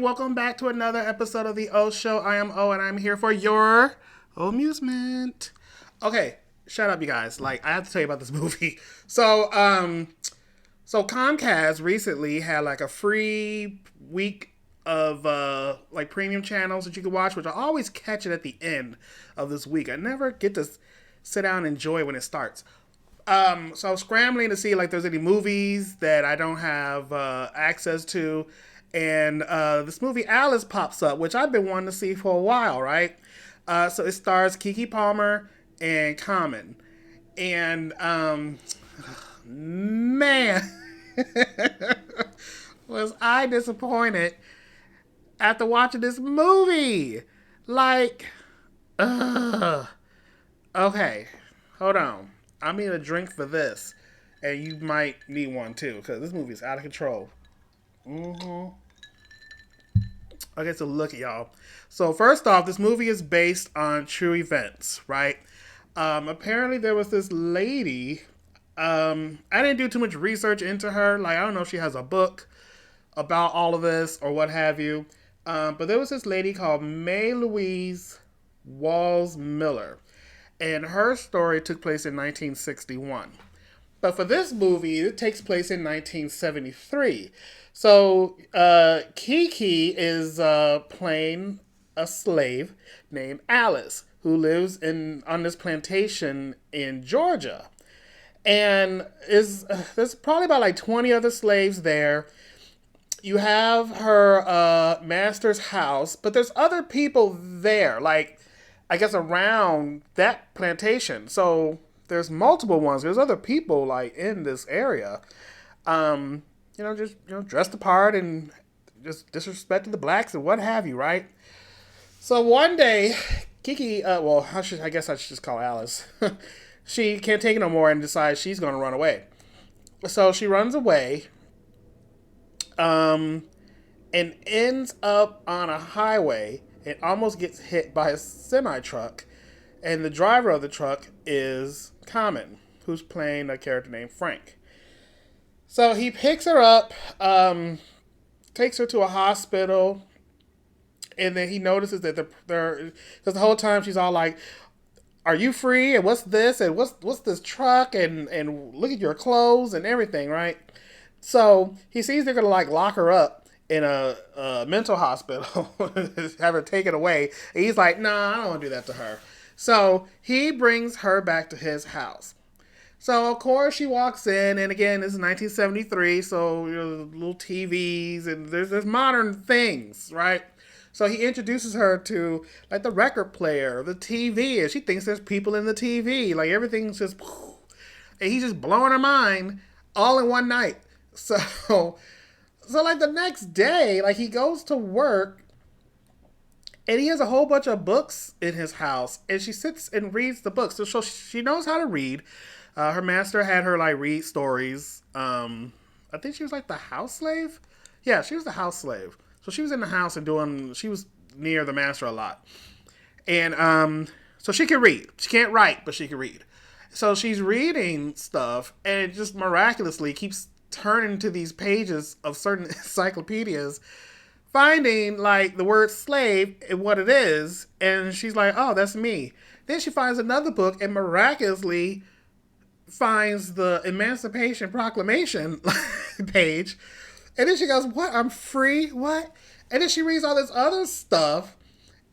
welcome back to another episode of the O Show. I am O, and I'm here for your amusement. Okay, shut up, you guys. Like, I have to tell you about this movie. So Comcast recently had like a free week of like premium channels that you could watch, which I always catch it at the end of this week. I never get to sit down and enjoy it when it starts. So I was scrambling to see like there's any movies that I don't have access to, and this movie Alice pops up, which I've been wanting to see for a while, right? So it stars Kiki Palmer and Common, and man, was I disappointed after watching this movie? Like, ugh. Okay, hold on. I need a drink for this, and you might need one too, because this movie is out of control. Mm-hmm. Okay, so look at y'all. So first off, this movie is based on true events, right? Apparently, there was this lady. I didn't do too much research into her. Like, I don't know if she has a book about all of this or what have you. But there was this lady called May Louise Walls Miller, and her story took place in 1961. But for this movie, it takes place in 1973. So Kiki is playing a slave named Alice who lives in on this plantation in Georgia, and is there's probably about like 20 other slaves there. You have her master's house, but there's other people there, like I guess around that plantation. So there's multiple ones. There's other people like in this area. Just dressed apart and just disrespecting the blacks and what have you, right? So one day, Kiki, I guess I should just call Alice. She can't take it no more and decides she's going to run away. So she runs away, um, and ends up on a highway and almost gets hit by a semi truck. And the driver of the truck is Common, who's playing a character named Frank. So he picks her up, takes her to a hospital, and then he notices that they're because the whole time she's all like, "Are you free? And what's this? And what's this truck? And look at your clothes and everything, right?" So he sees they're gonna like lock her up in a mental hospital, have her taken away. And he's like, "Nah, I don't want to do that to her." So he brings her back to his house. So of course she walks in, and again, this is 1973, so little TVs and there's modern things, right? So he introduces her to like the record player, the TV, and she thinks there's people in the TV. Like everything's just, and he's just blowing her mind all in one night. So, so like the next day, like he goes to work and he has a whole bunch of books in his house, and she sits and reads the books. So she knows how to read. Her master had her like read stories. I think she was like the house slave. Yeah, she was the house slave. So she was in the house and doing. She was near the master a lot, and so she can read. She can't write, but she can read. So she's reading stuff, and it just miraculously keeps turning to these pages of certain encyclopedias, finding like the word slave and what it is, and she's like, "Oh, that's me." Then she finds another book and miraculously finds the Emancipation Proclamation page. And then she goes, "What? I'm free? What?" And then she reads all this other stuff.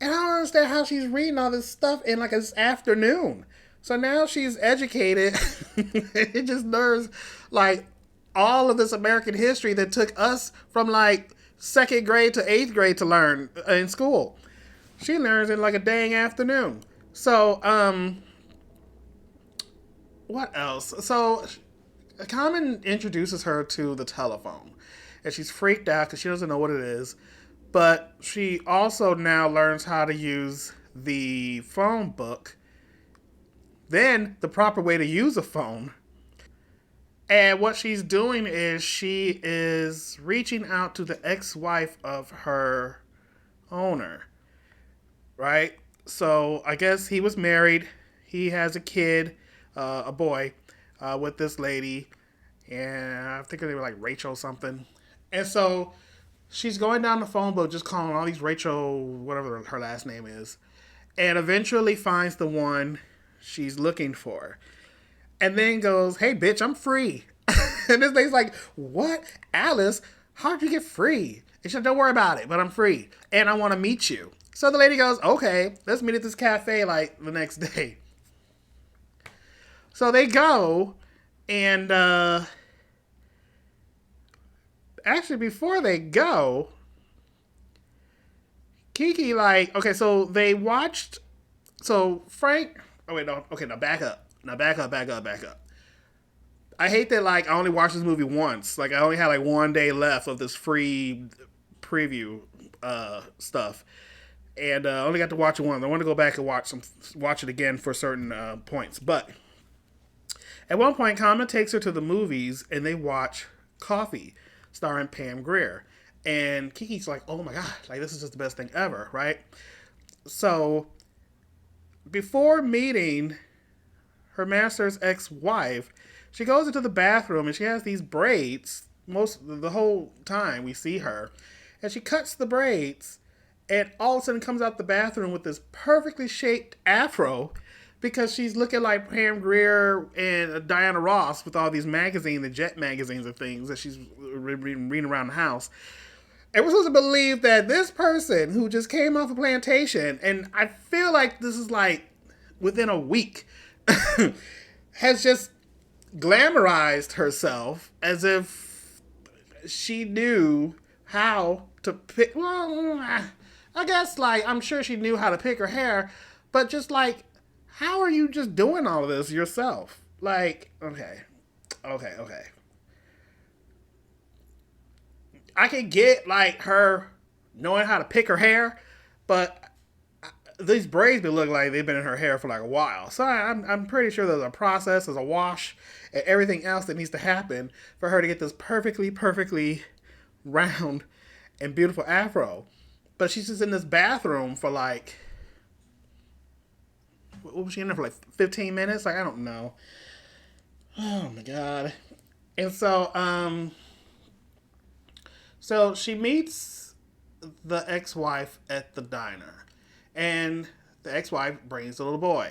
And I don't understand how she's reading all this stuff in like this afternoon. So now she's educated. It just learns like all of this American history that took us from like second grade to eighth grade to learn in school. She learns in like a dang afternoon. So, what else? So, Common introduces her to the telephone, and she's freaked out because she doesn't know what it is. But she also now learns how to use the phone book, then the proper way to use a phone. And what she's doing is she is reaching out to the ex-wife of her owner, right? So I guess he was married. He has a kid, a boy, with this lady, and I think they were like Rachel something. And so She's going down the phone book, just calling all these Rachel, whatever her last name is, and eventually finds the one she's looking for. And then goes, "Hey, bitch, I'm free." And this lady's like, "What? Alice, how'd you get free?" And she said, "Don't worry about it, but I'm free. And I want to meet you." So the lady goes, "Okay, let's meet at this cafe like the next day." So they go, and actually, before they go, Kiki, like, okay, so they watched, so Frank, oh wait, no, okay, now back up. Now back up. I hate that, like, I only watched this movie once. Like, I only had, like, one day left of this free preview stuff. And I only got to watch it once. I want to go back and watch it again for certain points. But at one point, Kama takes her to the movies, and they watch Coffee, starring Pam Grier. And Kiki's like, "Oh my god, like this is just the best thing ever," right? So before meeting her master's ex-wife, she goes into the bathroom and she has these braids most the whole time we see her, and she cuts the braids, and all of a sudden comes out the bathroom with this perfectly shaped afro because she's looking like Pam Grier and Diana Ross with all these magazines, the Jet magazines and things that she's reading around the house. And we're supposed to believe that this person who just came off a plantation, and I feel like this is like within a week, has just glamorized herself as if she knew how to pick. Well, I guess, like, I'm sure she knew how to pick her hair, but just like, how are you just doing all of this yourself? Like, okay. I can get, like, her knowing how to pick her hair, but these braids be looking like they've been in her hair for like a while. So I'm pretty sure there's a process, there's a wash, and everything else that needs to happen for her to get this perfectly round and beautiful afro. But she's just in this bathroom for like, what was she in there for, like 15 minutes? Like, I don't know. Oh my god. And so she meets the ex-wife at the diner, and the ex-wife brings the little boy,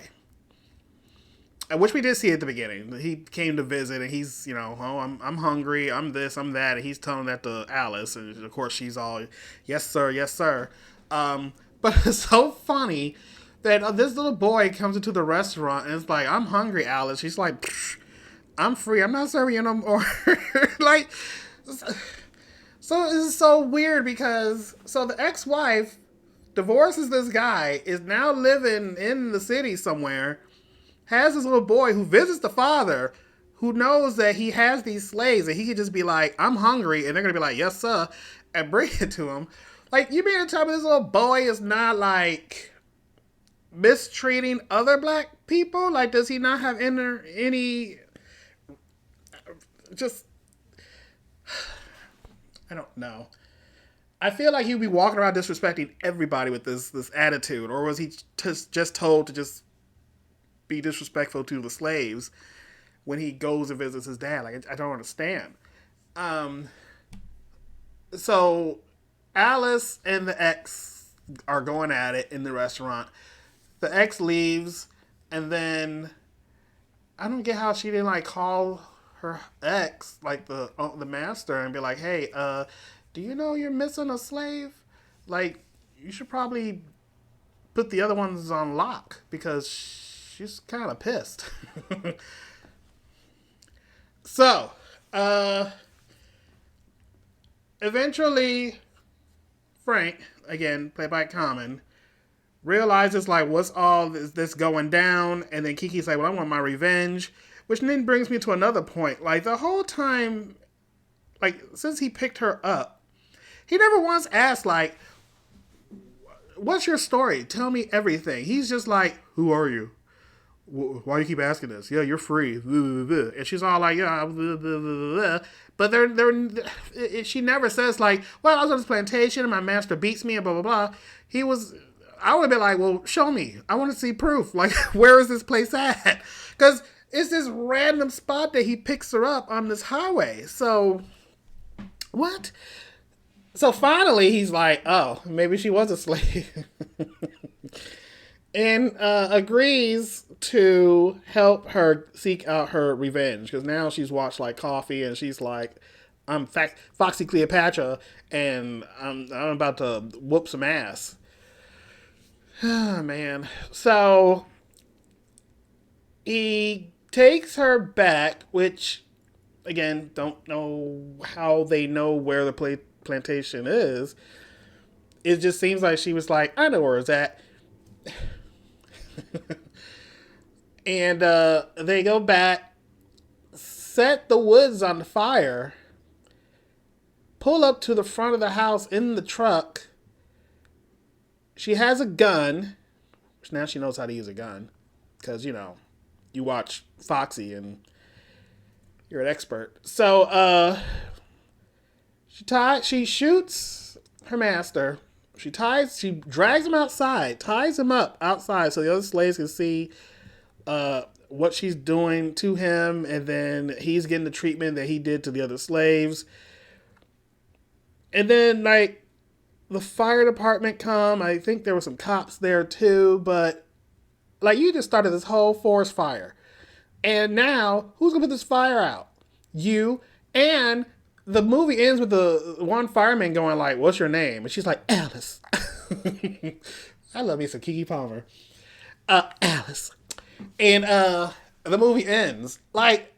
which we did see at the beginning. He came to visit, and he's, "Oh, I'm hungry. I'm this. I'm that." And he's telling that to Alice, and of course she's all, "Yes, sir. Yes, sir." But it's so funny that this little boy comes into the restaurant and it's like, "I'm hungry, Alice." She's like, "I'm free. I'm not serving you no more." Like, so this is so weird because the ex-wife divorces this guy, is now living in the city somewhere, has this little boy who visits the father, who knows that he has these slaves, and he could just be like, "I'm hungry," and they're gonna be like, "Yes, sir," and bring it to him. Like, you mean to tell me this little boy is not, like, mistreating other black people? Like, does he not have any just, I don't know. I feel like he'd be walking around disrespecting everybody with this attitude, or was he just told to just be disrespectful to the slaves when he goes and visits his dad? Like, I don't understand. So Alice and the ex are going at it in the restaurant. The ex leaves, and then I don't get how she didn't, like, call her ex, like the master, and be like, "Hey, do you know you're missing a slave? Like, you should probably put the other ones on lock," because she's kind of pissed. So, eventually, Frank, again played by Common, realizes, like, what's all this going down, and then Kiki's like, "Well, I want my revenge," which then brings me to another point. Like, the whole time, like, since he picked her up, he never once asked, like, "What's your story? Tell me everything." He's just like, "Who are you? Why do you keep asking this? Yeah, you're free." And she's all like, "Yeah," but she never says, like, "Well, I was on this plantation and my master beats me and blah, blah, blah." I would have been like, "Well, show me. I want to see proof. Like, where is this place at?" Because it's this random spot that he picks her up on this highway. So, what? So finally, he's like, "Oh, maybe she was a slave," and agrees to help her seek out her revenge because now she's watched like coffee and she's like, "I'm Foxy Cleopatra, and I'm about to whoop some ass." Oh, man. So he takes her back, which again, don't know how they know where the plantation is. It just seems like she was like, I know where it's at. And they go back, set the woods on fire, pull up to the front of the house in the truck. She has a gun, which now she knows how to use a gun. Because, you watch Foxy and you're an expert. So she shoots her master. She drags him outside, ties him up outside so the other slaves can see what she's doing to him, and then he's getting the treatment that he did to the other slaves. And then like the fire department come. I think there were some cops there too, but like you just started this whole forest fire. And now who's gonna put this fire out? You. And the movie ends with the one fireman going like, "What's your name?" And she's like, "Alice." I love me some Kiki Palmer. Alice. And the movie ends. Like,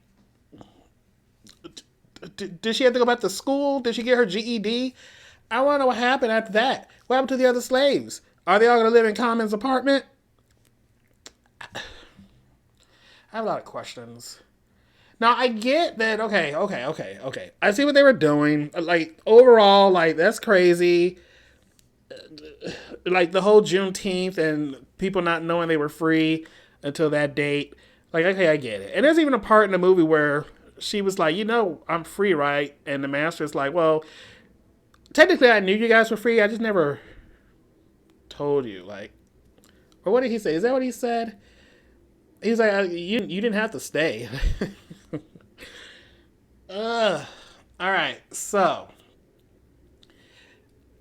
did she have to go back to school? Did she get her GED? I want to know what happened after that. What happened to the other slaves? Are they all going to live in Common's apartment? I have a lot of questions. Now I get that. Okay. I see what they were doing. Like overall, like that's crazy. Like the whole Juneteenth and people not knowing they were free until that date. Like okay, I get it. And there's even a part in the movie where she was like, I'm free, right? And the master's like, well, technically I knew you guys were free. I just never told you. Like, or what did he say? Is that what he said? He was like, you didn't have to stay. Ugh. All right, so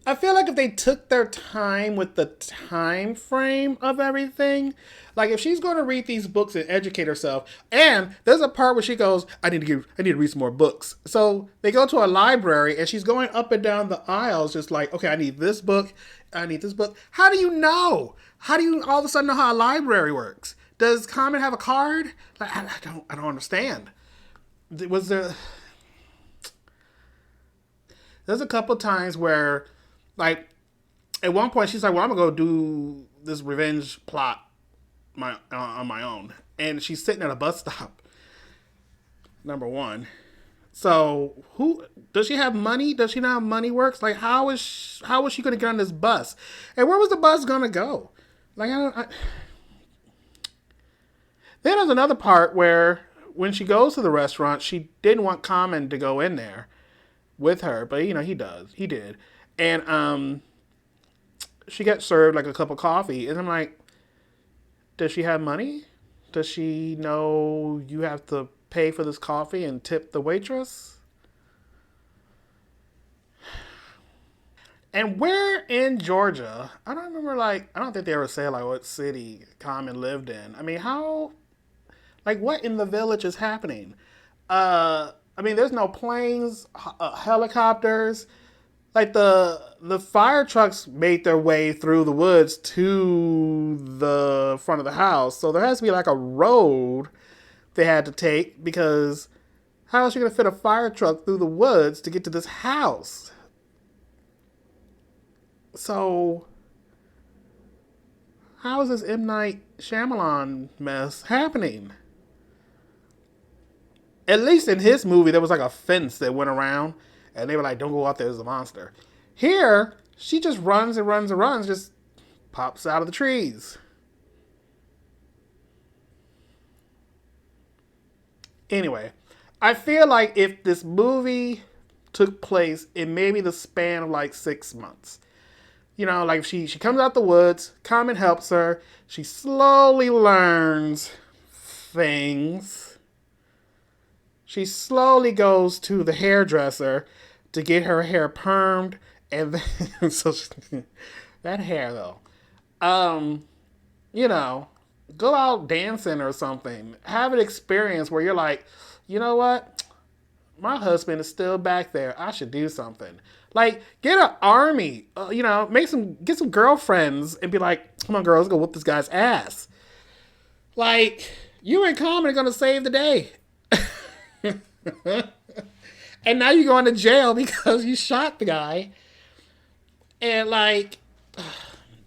I feel like if they took their time with the time frame of everything, like if she's going to read these books and educate herself, and there's a part where she goes, I need to read some more books." So they go to a library and she's going up and down the aisles, just like, okay, I need this book, I need this book. How do you know? How do you all of a sudden know how a library works? Does Common have a card? Like I don't understand. Was there? There's a couple times where, like, at one point she's like, "Well, I'm gonna go do this revenge plot on my own," and she's sitting at a bus stop. Number one, so who does she have money? Does she know how money works? Like, how is she gonna get on this bus? And where was the bus gonna go? Like, I don't. Then there's another part where when she goes to the restaurant, she didn't want Common to go in there with her, but he does. He did. And she got served like a cup of coffee, and I'm like, does she have money? Does she know you have to pay for this coffee and tip the waitress? And where in Georgia? I don't remember. Like, I don't think they ever say like what city Common lived in. I mean, how? Like, what in the village is happening? I mean, there's no planes, helicopters. Like the fire trucks made their way through the woods to the front of the house, so there has to be like a road they had to take because how is she gonna fit a fire truck through the woods to get to this house? So how is this M Night Shyamalan mess happening? At least in his movie, there was like a fence that went around, and they were like, "Don't go out there, there's a monster." Here, she just runs and runs and runs, just pops out of the trees. Anyway, I feel like if this movie took place in maybe the span of like 6 months, like she comes out the woods, Common helps her, she slowly learns things. She slowly goes to the hairdresser to get her hair permed And then, so that hair though. Um, you know, go out dancing or something. Have an experience where you're like, you know what? My husband is still back there. I should do something. Like, get an army. Get some girlfriends and be like, come on, girls, let's go whoop this guy's ass. Like, you and Common are gonna save the day. And now you're going to jail because you shot the guy. And like,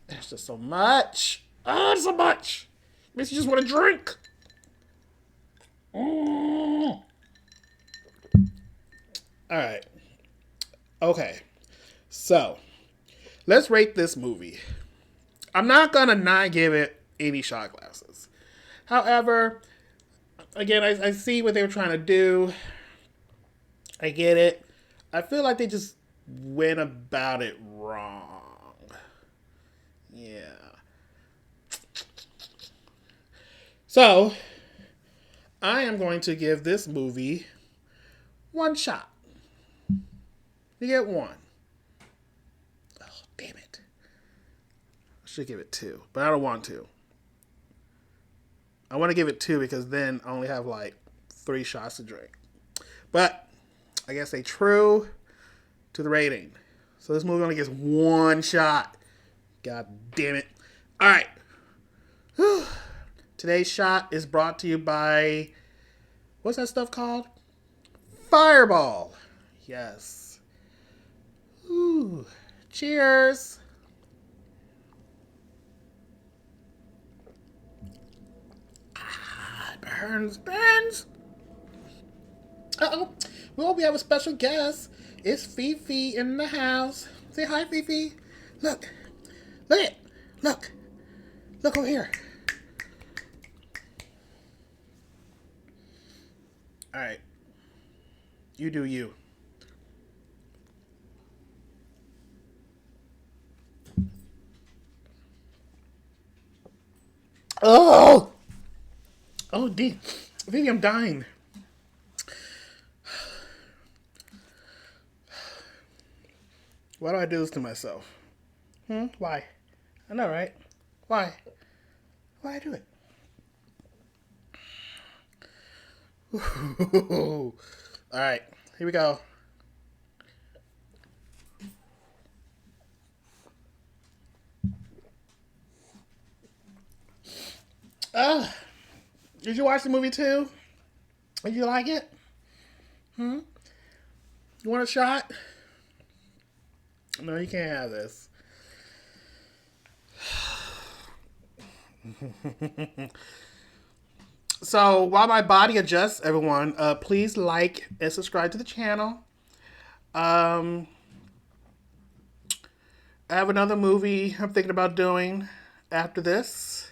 there's just so much. Oh, so much. Makes you just want to drink. Mm. All right. Okay. So, let's rate this movie. I'm not gonna not give it any shot glasses. However, again, I see what they were trying to do. I get it. I feel like they just went about it wrong. Yeah. So, I am going to give this movie one shot. You get one. Oh, damn it. I should give it two, but I don't want to. I want to give it two because then I only have like 3 shots to drink. But I guess they true to the rating. So this movie only gets one shot. God damn it. All right. Today's shot is brought to you by, what's that stuff called? Fireball. Yes. Ooh. Cheers. Ah, it burns. Uh-oh. Well, we have a special guest. It's Fifi in the house. Say hi, Fifi. Look. Look it. Look. Look over here. All right. You do you. Oh! Oh, D. Fifi, I'm dying. Why do I do this to myself? Why? I know, right? Why? Why I do it? All right, here we go. Did you watch the movie too? Did you like it? You want a shot? No, you can't have this. So while my body adjusts, everyone, please like and subscribe to the channel. Um, I have another movie I'm thinking about doing after this.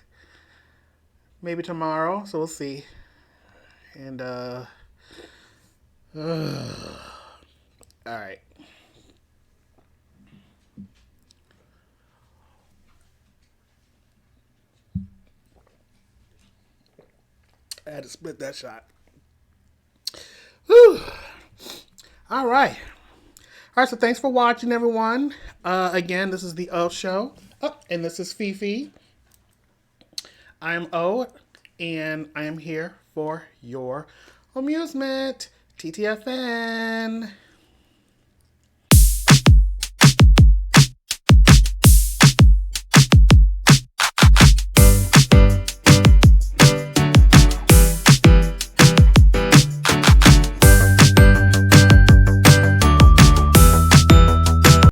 Maybe tomorrow, so we'll see. And all right. I had to split that shot. Whew. All right. All right, so thanks for watching, everyone. Again, this is the O Show. Oh, and this is Fifi. I am O, and I am here for your amusement. TTFN.